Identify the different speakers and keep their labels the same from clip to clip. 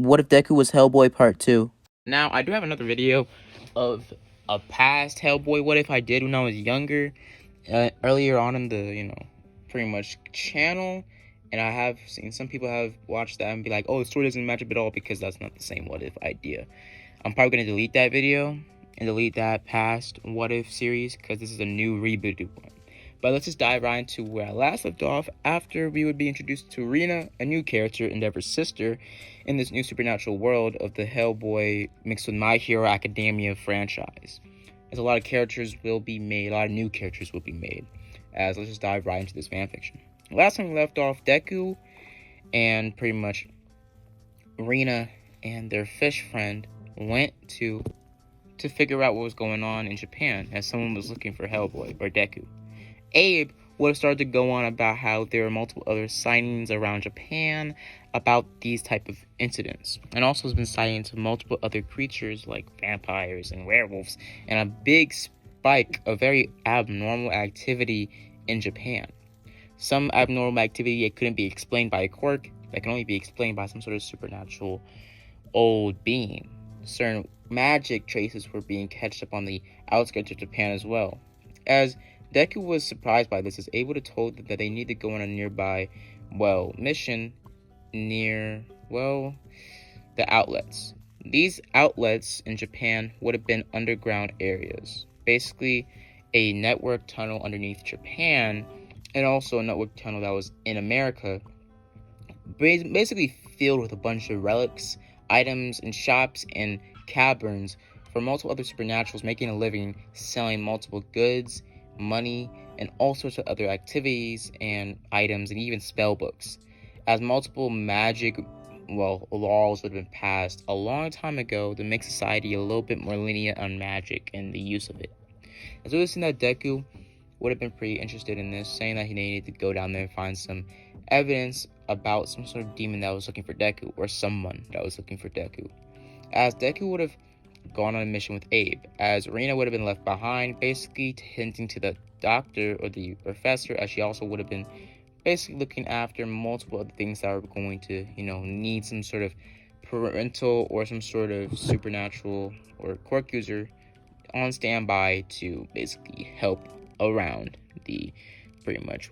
Speaker 1: What if Deku was Hellboy Part 2?
Speaker 2: Now, I do have another video of a past Hellboy what if I did when I was younger, earlier on in the, pretty much channel. And I have seen some people have watched that and be like, oh, the story doesn't match up at all because that's not the same what if idea. I'm probably going to delete that video and delete that past what if series because this is a new rebooted one. But let's just dive right into where I last left off after we would be introduced to Rina, a new character, Endeavor's sister, in this new supernatural world of the Hellboy mixed with My Hero Academia franchise. As a lot of characters will be made, a lot of new characters will be made. As let's just dive right into this fanfiction. Last time we left off, Deku and pretty much Rina and their fish friend went to figure out what was going on in Japan as someone was looking for Hellboy or Deku. Abe would have started to go on about how there are multiple other sightings around Japan about these type of incidents, and also has been citing to multiple other creatures like vampires and werewolves, and a big spike of very abnormal activity in Japan. Some abnormal activity that couldn't be explained by a quirk, that can only be explained by some sort of supernatural old being. Certain magic traces were being catched up on the outskirts of Japan as well. As Deku was surprised by this, as able to told them that they need to go on a nearby, mission near, the outlets. These outlets in Japan would have been underground areas. Basically, a network tunnel underneath Japan, and also a network tunnel that was in America, basically filled with a bunch of relics, items, and shops and caverns for multiple other supernaturals making a living selling multiple goods, money, and all sorts of other activities and items, and even spell books. As multiple magic laws would have been passed a long time ago to make society a little bit more lenient on magic and the use of it. As we listen that Deku would have been pretty interested in this, saying that he needed to go down there and find some evidence about some sort of demon that was looking for Deku, or someone that was looking for Deku. As Deku would have gone on a mission with Abe, as Rina would have been left behind, basically hinting to the doctor or the professor, as she also would have been basically looking after multiple other things that are going to, need some sort of parental or some sort of supernatural or quirk user on standby to basically help around the pretty much,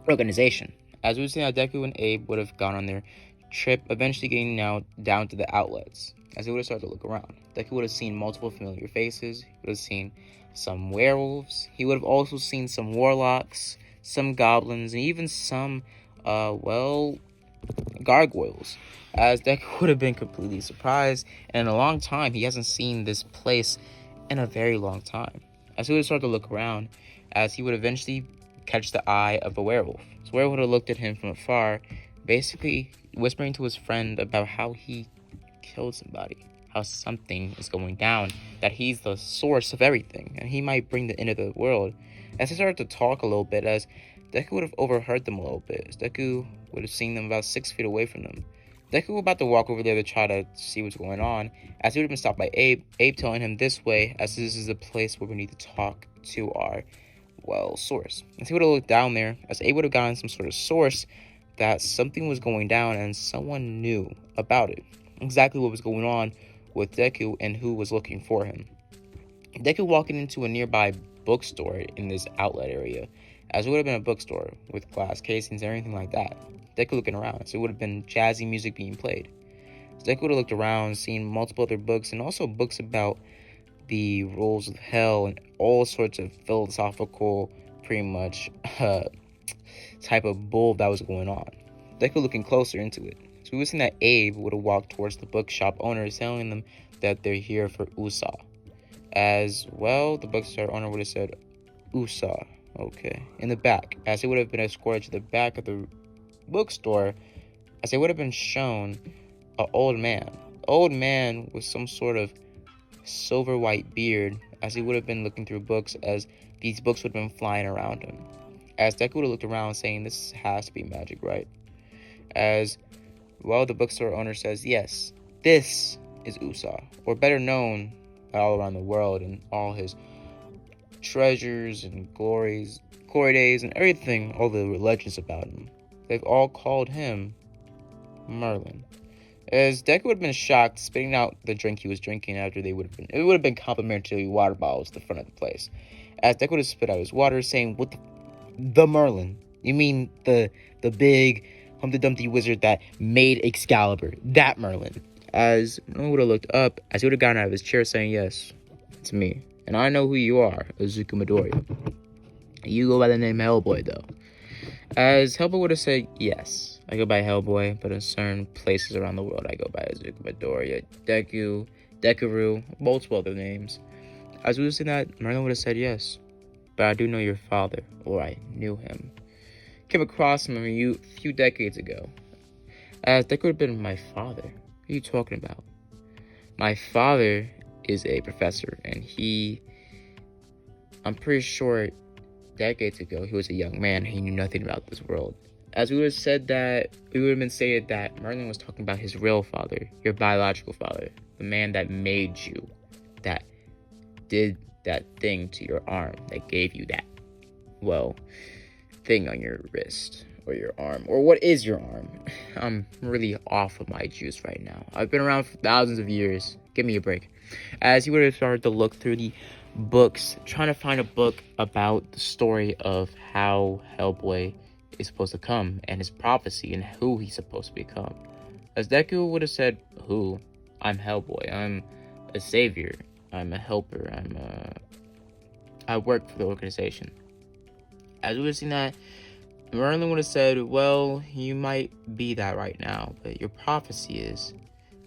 Speaker 2: organization. As we see how Deku and Abe would have gone on their trip, eventually getting now down to the outlets. As he would have started to look around, Deku would have seen multiple familiar faces. He would have seen some werewolves. He would have also seen some warlocks, some goblins, and even some, gargoyles. As Deku would have been completely surprised, and in a long time, he hasn't seen this place in a very long time. As he would have started to look around, as he would eventually catch the eye of a werewolf. So werewolf would have looked at him from afar, basically whispering to his friend about how he killed somebody, how something is going down, that he's the source of everything, and he might bring the end of the world. As they started to talk a little bit, as Deku would have overheard them a little bit, as Deku would have seen them about 6 feet away from them. Deku was about to walk over there to try to see what's going on, as he would have been stopped by Abe telling him this way, as this is a place where we need to talk to our, source. As he would have looked down there, as Abe would have gotten some sort of source that something was going down and someone knew about it. Exactly what was going on with Deku and who was looking for him. Deku walking into a nearby bookstore in this outlet area, as it would have been a bookstore with glass casings and everything like that. Deku looking around, so it would have been jazzy music being played. So Deku would have looked around, seen multiple other books, and also books about the rules of hell and all sorts of philosophical, pretty much, type of bull that was going on. Deku looking closer into it. So we would see that Abe would have walked towards the bookshop owner, telling them that they're here for USA. As the bookstore owner would have said, USA, okay, in the back, as they would have been escorted to the back of the bookstore, as they would have been shown an old man with some sort of silver white beard, as he would have been looking through books, as these books would have been flying around him. As Deku would have looked around, saying, this has to be magic, right? As the bookstore owner says, yes, this is USA, or better known all around the world, and all his treasures and glory days and everything, all the legends about him. They've all called him Merlin. As Deku would have been shocked, spitting out the drink he was drinking after it would have been complimentary water bottles at the front of the place. As Deku would have spit out his water, saying, "What the Merlin? You mean the big Humpty Dumpty wizard that made Excalibur? That Merlin?" As Merlin would have looked up, as he would have gotten out of his chair, saying, "Yes, it's me, and I know who you are, Izuku Midoriya. You go by the name Hellboy, though." As Hellboy would have said, "Yes, I go by Hellboy, but in certain places around the world, I go by Izuku Midoriya, Deku, Dekaru, multiple other names." As we would have seen that, Merlin would have said, "Yes, but I do know your father, or I knew him. Came across him a few decades ago." As Deku would have been, "My father? What are you talking about?" "My father is a professor, and I'm pretty sure decades ago, he was a young man, and he knew nothing about this world." As we would have said that, we would have been stated that Merlin was talking about his real father, your biological father, the man that made you, that did that thing to your arm, that gave you that, well, thing on your wrist, or your arm, or what is your arm? I'm really off of my juice right now. I've been around for thousands of years. Give me a break. As he would have started to look through the books, trying to find a book about the story of how Hellboy is supposed to come, and his prophecy, and who he's supposed to become. As Deku would have said, "Who? I'm Hellboy. I'm a savior. I'm a helper. I work for the organization." As we would have seen that, Merlin would have said, "Well, you might be that right now, but your prophecy is."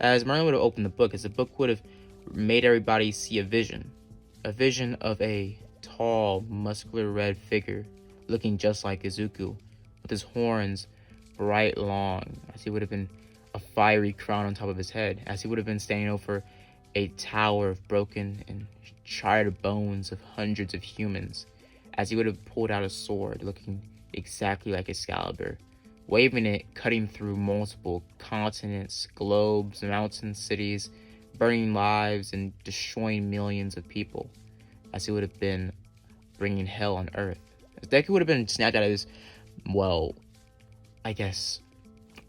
Speaker 2: As Merlin would have opened the book, as the book would have made everybody see a vision of a tall, muscular red figure looking just like Izuku, with his horns bright long, as he would have been a fiery crown on top of his head, as he would have been standing over a tower of broken and charred bones of hundreds of humans, as he would have pulled out a sword looking exactly like Excalibur, waving it, cutting through multiple continents, globes, mountains, cities, burning lives, and destroying millions of people, as he would have been bringing hell on Earth. As Deku would have been snapped out of his, well, I guess,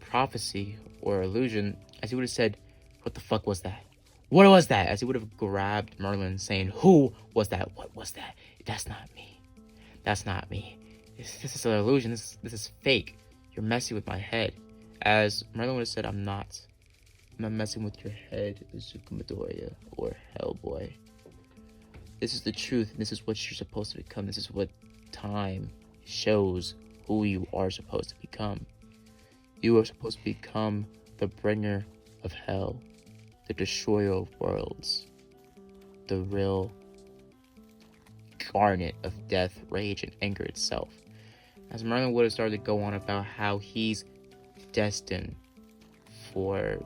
Speaker 2: prophecy or illusion, as he would have said, "What the fuck was that? What was that?" As he would have grabbed Merlin, saying, "Who was that? What was that? That's not me. That's not me. This is an illusion. This is fake. You're messing with my head." As Merlin would have said, I'm not messing with your head, Izuku Midoriya, or Hellboy. This is the truth, and this is what you're supposed to become. This is what time shows who you are supposed to become. You are supposed to become the bringer of hell, the destroyer of worlds, the real garnet of death, rage, and anger itself. As Merlin would have started to go on about how he's destined for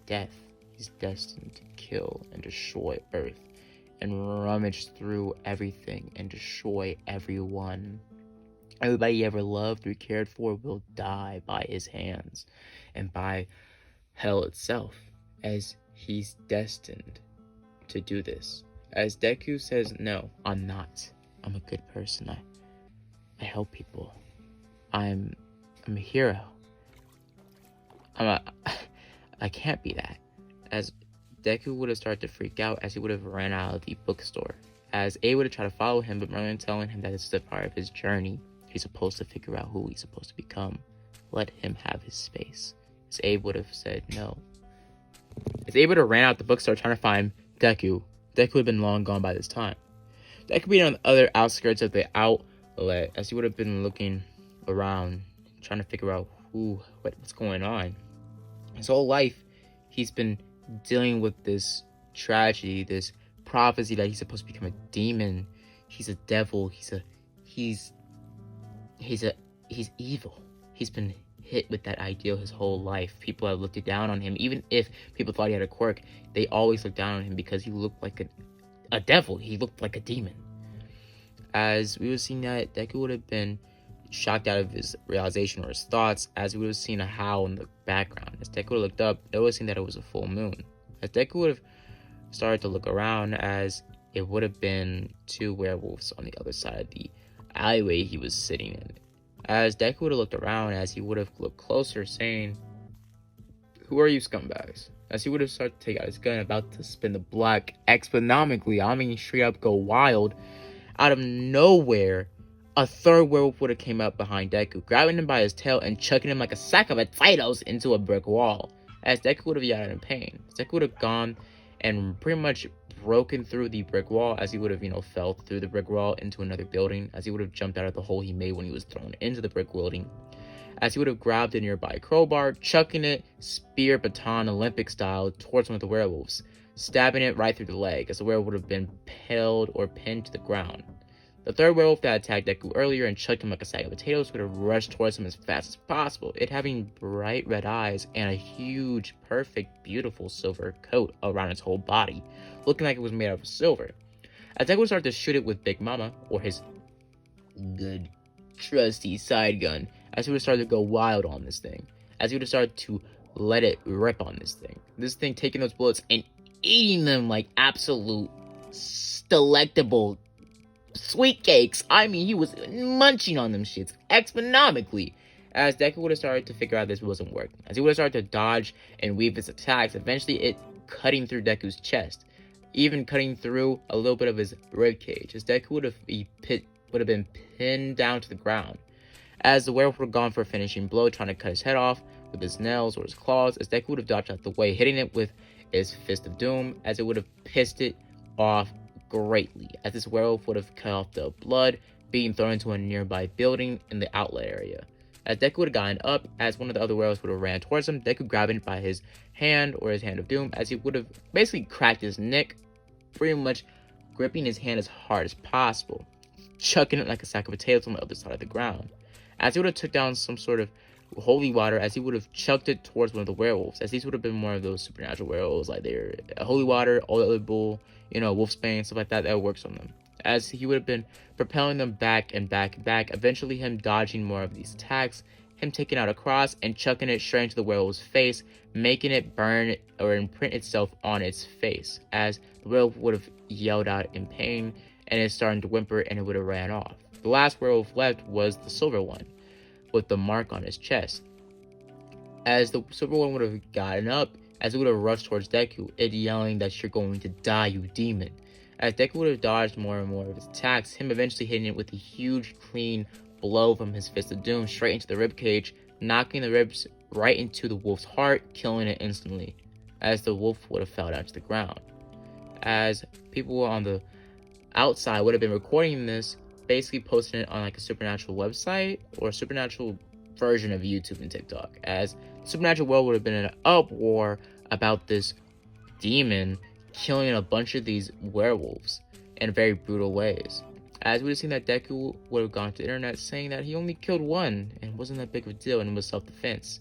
Speaker 2: death. He's destined to kill and destroy Earth, and rummage through everything and destroy everyone. Everybody he ever loved or cared for will die by his hands and by hell itself, as he's destined to do this. As Deku says, "No, I'm not. I'm a good person. I help people. I'm a hero. I can't be that." As Deku would have started to freak out, as he would have ran out of the bookstore. As A would have tried to follow him, but Merlin telling him that this is a part of his journey. He's supposed to figure out who he's supposed to become. Let him have his space. As Abe would have said no. As Abe would have ran out the bookstore trying to find Deku, Deku would have been long gone by this time. Deku being on the other outskirts of the outlet, as he would have been looking around, trying to figure out what's going on. His whole life, he's been dealing with this tragedy, this prophecy that he's supposed to become a demon. He's a devil. He's evil. He's been hit with that ideal his whole life. People have looked down on him. Even if people thought he had a quirk, they always looked down on him because he looked like a devil. He looked like a demon. As we would have seen that, Deku would have been shocked out of his realization or his thoughts, as we would have seen a howl in the background. As Deku would have looked up, noticing that it was a full moon. As Deku would have started to look around, as it would have been two werewolves on the other side of the alleyway he was sitting in. As Deku would have looked around, as he would have looked closer, saying, Who are you scumbags? As he would have started to take out his gun, about to spin the block exponentially, I mean straight up go wild, out of nowhere, a third werewolf would have came up behind Deku, grabbing him by his tail and chucking him like a sack of potatoes into a brick wall. As Deku would have yelled in pain, Deku would have gone and pretty much broken through the brick wall, as he would have, fell through the brick wall into another building, as he would have jumped out of the hole he made when he was thrown into the brick building, as he would have grabbed a nearby crowbar, chucking it spear baton Olympic style towards one of the werewolves, stabbing it right through the leg, as the werewolf would have been impaled or pinned to the ground. The third werewolf that attacked Deku earlier and chucked him like a sack of potatoes would have rushed towards him as fast as possible, it having bright red eyes and a huge, perfect, beautiful silver coat around its whole body, looking like it was made out of silver. As Deku would start to shoot it with Big Mama, or his good, trusty side gun, as he would have started to go wild on this thing, as he would have started to let it rip on this thing taking those bullets and eating them like absolute delectable sweet cakes. I mean, he was munching on them shits exponentially. As Deku would have started to figure out this wasn't working, as he would have started to dodge and weave his attacks, eventually it cutting through Deku's chest, even cutting through a little bit of his rib cage, as Deku would have been pinned down to the ground. As the werewolf would have gone for a finishing blow, trying to cut his head off with his nails or his claws, as Deku would have dodged out the way, hitting it with his Fist of Doom, as it would have pissed it off greatly, as this werewolf would have cut off the blood, being thrown into a nearby building in the outlet area. As Deku would have gotten up, as one of the other werewolves would have ran towards him, Deku grabbing it by his hand or his Hand of Doom, as he would have basically cracked his neck, pretty much gripping his hand as hard as possible, chucking it like a sack of potatoes on the other side of the ground. As he would have took down some sort of holy water, as he would have chucked it towards one of the werewolves, as these would have been more of those supernatural werewolves, like they're holy water, all the other bull, wolfsbane, stuff like that works on them. As he would have been propelling them back and back and back, eventually him dodging more of these attacks, him taking out a cross and chucking it straight into the werewolf's face, making it burn or imprint itself on its face, as the werewolf would have yelled out in pain and it's starting to whimper and it would have ran off. The last werewolf left was the silver one, with the mark on his chest. As the silver one would have gotten up, as it would have rushed towards Deku, it yelling that you're going to die, you demon. As Deku would have dodged more and more of his attacks, him eventually hitting it with a huge clean blow from his Fist of Doom straight into the ribcage, knocking the ribs right into the wolf's heart, killing it instantly, as the wolf would have fell down to the ground. As people on the outside would have been recording this, basically posting it on like a supernatural website or a supernatural version of YouTube and TikTok, as the supernatural world would have been in an uproar about this demon killing a bunch of these werewolves in very brutal ways. As we would have seen that Deku would have gone to the internet saying that he only killed one and wasn't that big of a deal and it was self-defense.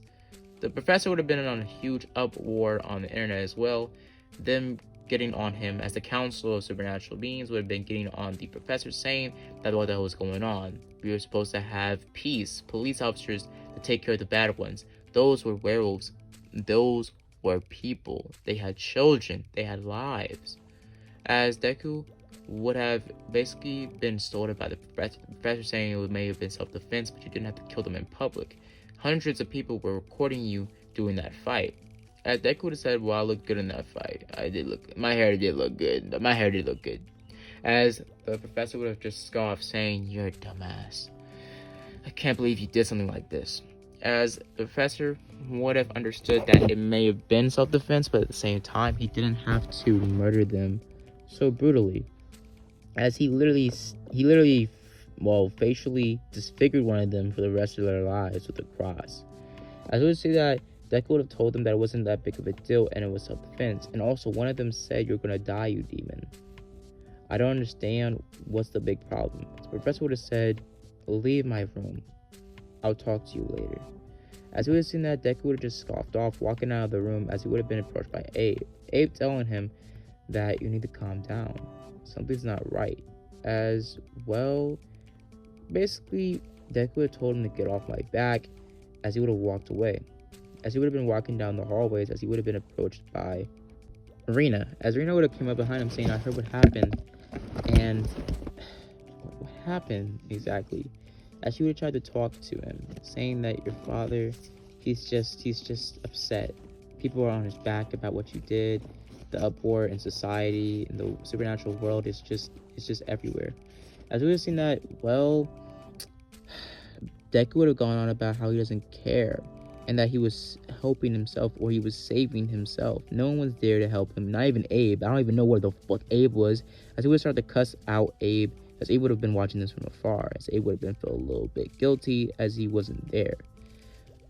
Speaker 2: The professor would have been on a huge uproar on the internet as well, them getting on him, as the Council of Supernatural Beings would have been getting on the professor, saying that what the hell was going on. We were supposed to have peace, police officers to take care of the bad ones. Those were werewolves. Those were people. They had children. They had lives. As Deku would have basically been stolen by the professor, saying it may have been self-defense, but you didn't have to kill them in public. Hundreds of people were recording you doing that fight. As Deku would have said, well, I looked good in that fight. My hair did look good. As the professor would have just scoffed, saying, you're a dumbass. I can't believe you did something like this. As the professor would have understood that it may have been self-defense, but at the same time, he didn't have to murder them so brutally. As he literally, facially disfigured one of them for the rest of their lives with a cross. As we would say that Deku would have told them that it wasn't that big of a deal and it was self-defense. And also, one of them said, you're gonna die, you demon. I don't understand what's the big problem. The professor would have said, leave my room. I'll talk to you later. As we would have seen that, Deku would have just scoffed off, walking out of the room, as he would have been approached by Abe. Abe telling him that you need to calm down. Something's not right. As well, basically, Deku would have told him to get off my back, as he would have walked away. As he would have been walking down the hallways, as he would have been approached by Rena. As Rena would have come up behind him saying, I heard what happened. And what happened exactly? As she would have tried to talk to him, saying that your father, he's just upset. people are on his back about what you did. The uproar in society and the supernatural world is just everywhere. As we have seen that, well, Deku would have gone on about how he doesn't care and that he was helping himself or he was saving himself. No one was there to help him, not even Abe. I don't even know where the fuck Abe was. As he would start to cuss out Abe, as Abe would have been watching this from afar, as Abe would have been felt a little bit guilty as he wasn't there.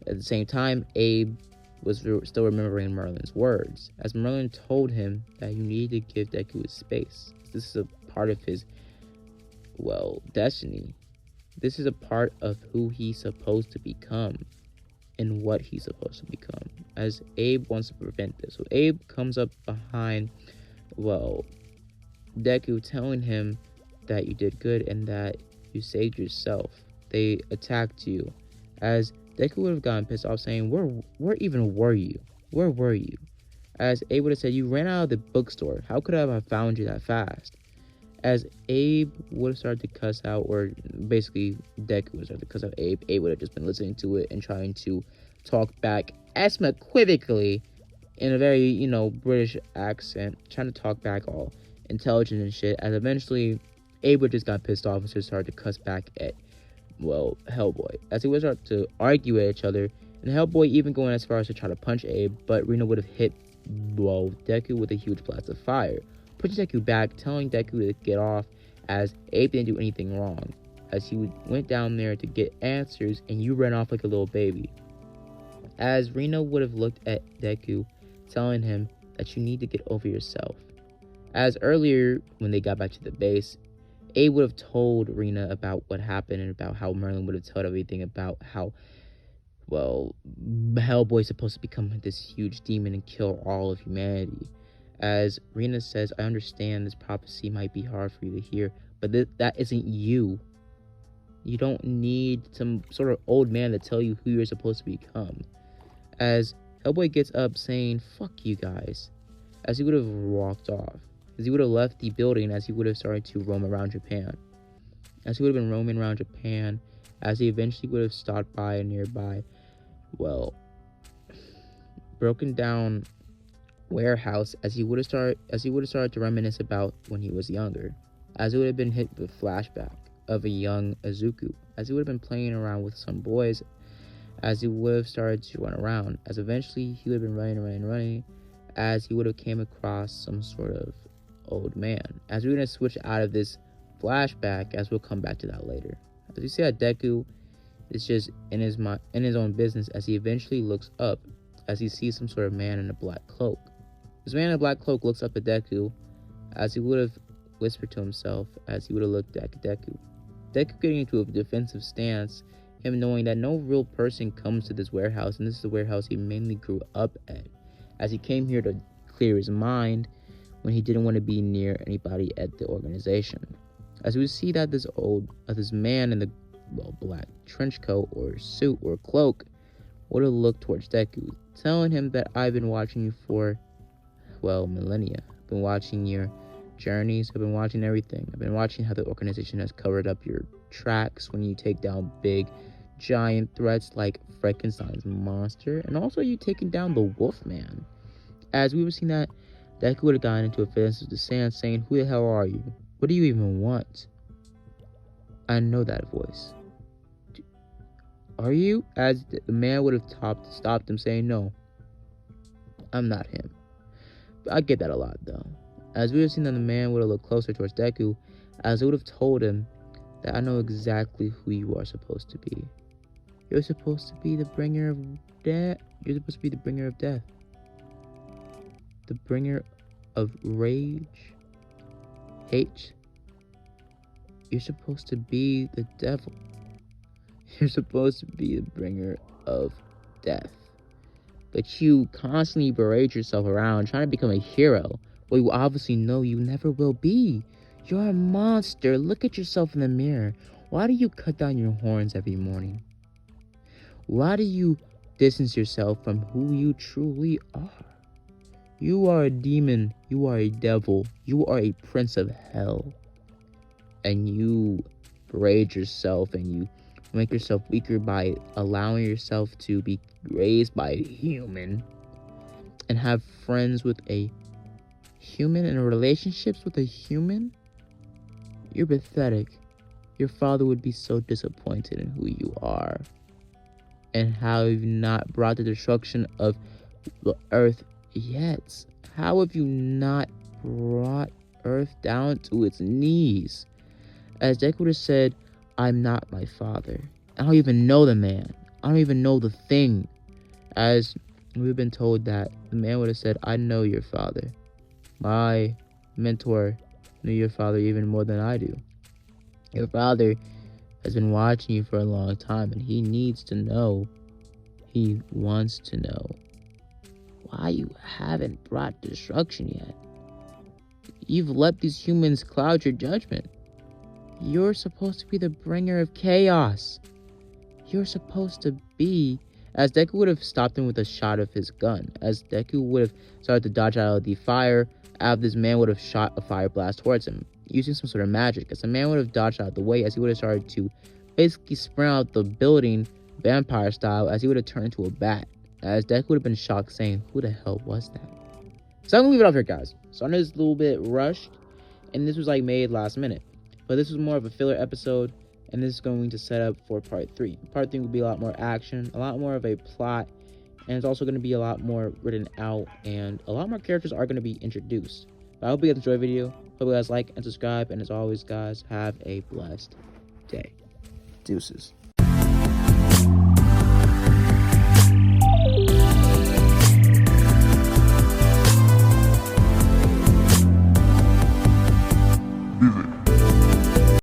Speaker 2: At the same time, Abe was still remembering Merlin's words, as Merlin told him that you need to give Deku his space. This is a part of his, well, destiny. This is a part of who he's supposed to become and what he's supposed to become, as Abe wants to prevent this. So Abe comes up behind, well, Deku, telling him that you did good and that you saved yourself. They attacked you, as Deku would have gotten pissed off, saying, where even were you? Where were you? As Abe would have said, you ran out of the bookstore. How could I have found you that fast? As Abe would have started to cuss out, or basically Deku would have started to cuss out Abe, Abe would have just been listening to it and trying to talk back unequivocally in a very, British accent, trying to talk back all intelligent and shit, as eventually Abe would just got pissed off and just started to cuss back at, well, HELLBOY, as he would start to argue at each other, and HELLBOY even going as far as to try to punch Abe, but Reno would have hit, well, Deku with a huge blast of fire, pushing Deku back, telling Deku to get off, as Abe didn't do anything wrong, as he went down there to get answers, and you ran off like a little baby. As Reno would have looked at Deku, telling him that you need to get over yourself. As earlier, when they got back to the base, Abe would have told Rena about what happened and about how Merlin would have told everything about how, well, HELLBOY's supposed to become this huge demon and kill all of humanity. As Rena says, I understand this prophecy might be hard for you to hear, but that isn't you. You don't need some sort of old man to tell you who you're supposed to become. As HELLBOY gets up saying, fuck you guys, as he would have walked off. As he would have left the building, as he would have started to roam around Japan. As he would have been roaming around Japan, as he eventually would have stopped by a nearby, well, broken down warehouse, as he would have started to reminisce about when he was younger, as he would have been hit with a flashback of a young Izuku, as he would have been playing around with some boys, as he would have started to run around, as eventually he would have been running, as he would have came across some sort of old man. As we're going to switch out of this flashback, as we'll come back to that later. As you see that Deku is just in his own business, as he eventually looks up, as he sees some sort of man in a black cloak. This man in a black cloak looks up at Deku, as he would have whispered to himself, as he would have looked at Deku. Deku getting into a defensive stance, him knowing that no real person comes to this warehouse, and this is the warehouse he mainly grew up at, as he came here to clear his mind when he didn't want to be near anybody at the organization. As we see that this man in the, well, black trench coat or suit or cloak would have looked towards Deku, telling him that I've been watching you for, well, millennia. I've been watching your journeys. I've been watching everything. I've been watching how the organization has covered up your tracks when you take down big, giant threats like Frankenstein's monster, and also you taking down the Wolfman. As we were seeing that, Deku would have gotten into a fist of the sand, saying, who the hell are you? What do you even want? I know that voice. Are you? As the man would have stopped him, saying, no, I'm not him. But I get that a lot, though. As we would have seen that the man would have looked closer towards Deku, as it would have told him that I know exactly who you are supposed to be. You're supposed to be the bringer of death. You're supposed to be the bringer of death. The bringer of rage, hate. You're supposed to be the devil. You're supposed to be the bringer of death. But you constantly berate yourself around trying to become a hero. Well, you obviously know you never will be. You're a monster. Look at yourself in the mirror. Why do you cut down your horns every morning? Why do you distance yourself from who you truly are? You are a demon. You are a devil. You are a prince of hell. And you berate yourself and you make yourself weaker by allowing yourself to be raised by a human. and have friends with a human and relationships with a human? You're pathetic. Your father would be so disappointed in who you are and how you've not brought the destruction of the earth yet. How have you not brought earth down to its knees? As Deku would have said, I'm not my father. I don't even know the man. I don't even know the thing. As we've been told that the man would have said, I know your father. My mentor knew your father even more than I do. Your father has been watching you for a long time, and he needs to know. He wants to know why you haven't brought destruction yet. You've let these humans cloud your judgment. You're supposed to be the bringer of chaos. You're supposed to be... As Deku would have stopped him with a shot of his gun. As Deku would have started to dodge out of the fire, this man would have shot a fire blast towards him, using some sort of magic. As the man would have dodged out of the way, as he would have started to basically sprint out the building, vampire style, as he would have turned into a bat. As Deku would have been shocked, saying, who the hell was that? So I'm gonna leave it off here, guys. So I know it's a little bit rushed, and this was like made last minute. But this was more of a filler episode, and this is going to set up for part 3. Part 3 will be a lot more action, a lot more of a plot, and it's also going to be a lot more written out, and a lot more characters are going to be introduced. But I hope you guys enjoyed the video. Hope you guys like and subscribe, and as always, guys, have a blessed day. Deuces.
Speaker 3: Visit